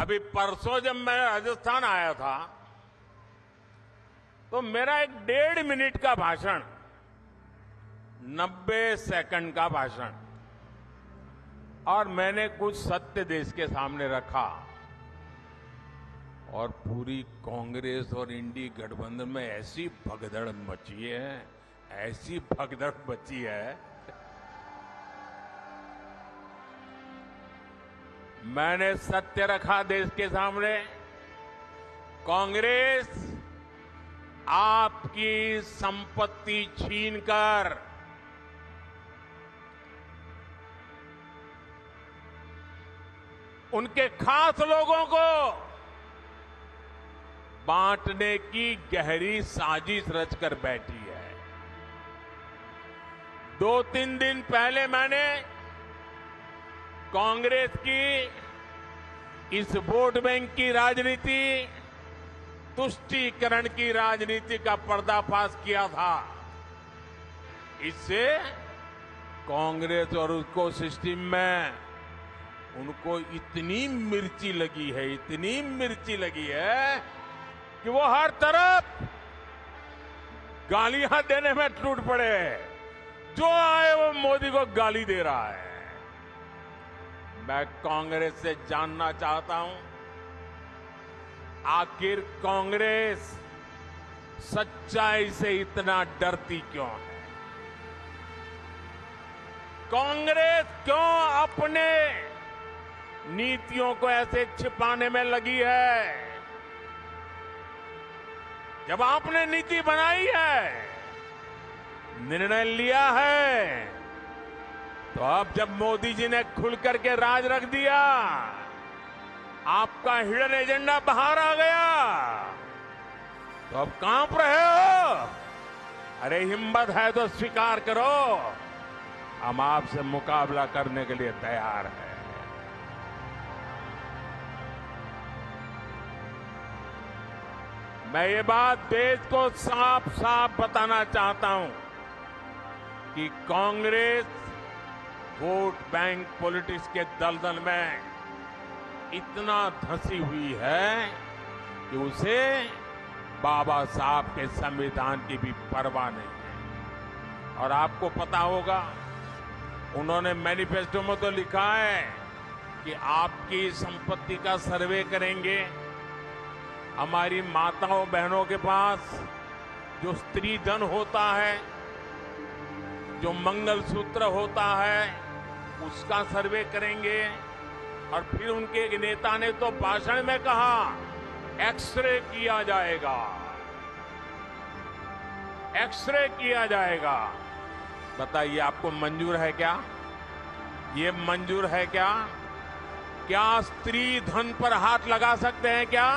अभी परसों जब मैं राजस्थान आया था तो मेरा एक 1.5 मिनट का भाषण 90 सेकंड का भाषण और मैंने कुछ सत्य देश के सामने रखा और पूरी कांग्रेस और इंडी गठबंधन में ऐसी भगदड़ मची है, ऐसी भगदड़ मची है। मैंने सत्य रखा देश के सामने। कांग्रेस आपकी संपत्ति छीनकर उनके खास लोगों को बांटने की गहरी साजिश रचकर बैठी है। 2-3 दिन पहले मैंने कांग्रेस की इस वोट बैंक की राजनीति, तुष्टीकरण की राजनीति का पर्दाफाश किया था। इससे कांग्रेस और उसको सिस्टम में उनको इतनी मिर्ची लगी है, इतनी मिर्ची लगी है कि वो हर तरफ गालियां देने में टूट पड़े। जो आए वो मोदी को गाली दे रहा है। मैं कांग्रेस से जानना चाहता हूं, आखिर कांग्रेस सच्चाई से इतना डरती क्यों है? कांग्रेस क्यों अपने नीतियों को ऐसे छिपाने में लगी है? जब आपने नीति बनाई है, निर्णय लिया है, तो अब जब मोदी जी ने खुल करके राज रख दिया, आपका हिडन एजेंडा बाहर आ गया, तो अब कांप रहे हो? अरे हिम्मत है तो स्वीकार करो, हम आपसे मुकाबला करने के लिए तैयार हैं। मैं ये बात देश को साफ साफ बताना चाहता हूं कि कांग्रेस वोट बैंक पॉलिटिक्स के दलदल में इतना धंसी हुई है कि उसे बाबा साहब के संविधान की भी परवाह नहीं है। और आपको पता होगा, उन्होंने मैनिफेस्टो में तो लिखा है कि आपकी संपत्ति का सर्वे करेंगे। हमारी माताओं बहनों के पास जो स्त्री धन होता है, जो मंगलसूत्र होता है, उसका सर्वे करेंगे। और फिर उनके एक नेता ने तो भाषण में कहा, एक्सरे किया जाएगा, एक्सरे किया जाएगा। बताइए, आपको मंजूर है क्या? ये मंजूर है क्या? क्या स्त्री धन पर हाथ लगा सकते हैं क्या?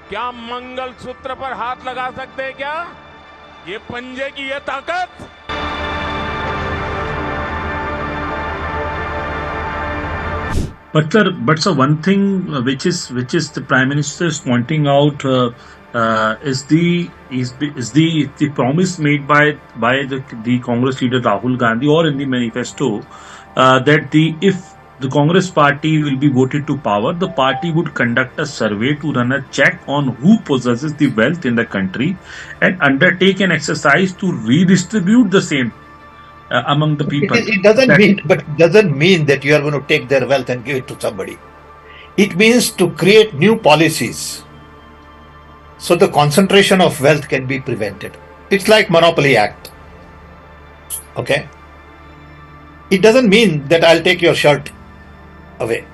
क्या मंगलसूत्र पर हाथ लगा सकते हैं क्या? ये पंजे की ये ताकत? But sir, one thing which is the Prime Minister is pointing out is the promise made by the Congress leader Rahul Gandhi, or in the manifesto, that if the Congress party will be voted to power, the party would conduct a survey to run a check on who possesses the wealth in the country and undertake an exercise to redistribute the same among the people. It doesn't mean that you are going to take their wealth and give it to somebody. It means to create new policies so the concentration of wealth can be prevented. It's like Monopoly Act. Okay? It doesn't mean that I'll take your shirt away.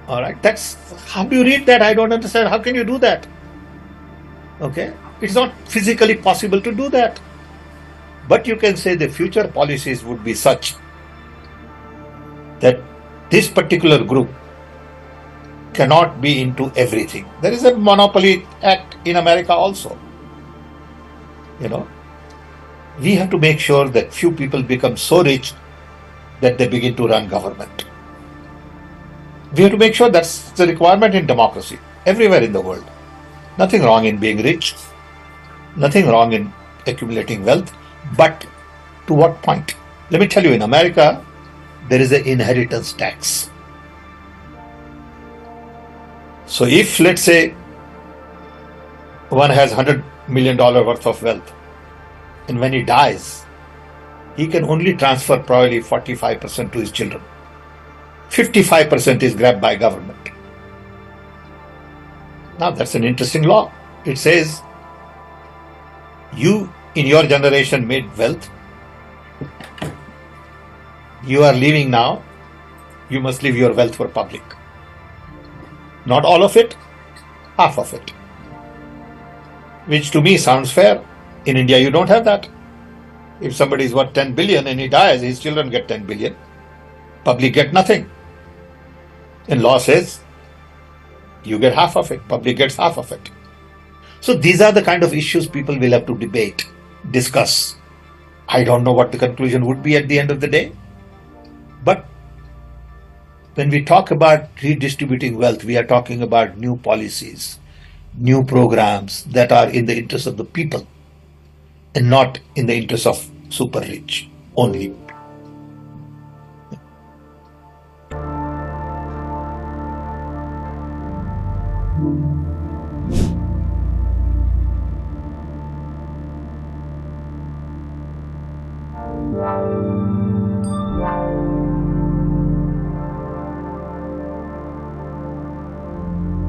All right? That's how do you read that? I don't understand. How can you do that? Okay? It's not physically possible to do that. But you can say the future policies would be such that this particular group cannot be into everything. There is a Monopoly Act in America also. You know, we have to make sure that few people become so rich that they begin to run government. We have to make sure that's the requirement in democracy everywhere in the world. Nothing wrong in being rich, nothing wrong in accumulating wealth, but to what point? Let me tell you, in America, there is an inheritance tax. So if, let's say, one has $100 million worth of wealth, and when he dies, he can only transfer probably 45% to his children. 55% is grabbed by government. Now that's an interesting law. It says, you in your generation made wealth. You are leaving now. You must leave your wealth for public. Not all of it, half of it. Which to me sounds fair. In India, you don't have that. If somebody is worth 10 billion and he dies, his children get 10 billion. Public get nothing. And law says, you get half of it, public gets half of it. So these are the kind of issues people will have to debate, discuss. I don't know what the conclusion would be at the end of the day. But when we talk about redistributing wealth, we are talking about new policies, new programs that are in the interest of the people and not in the interest of super rich only.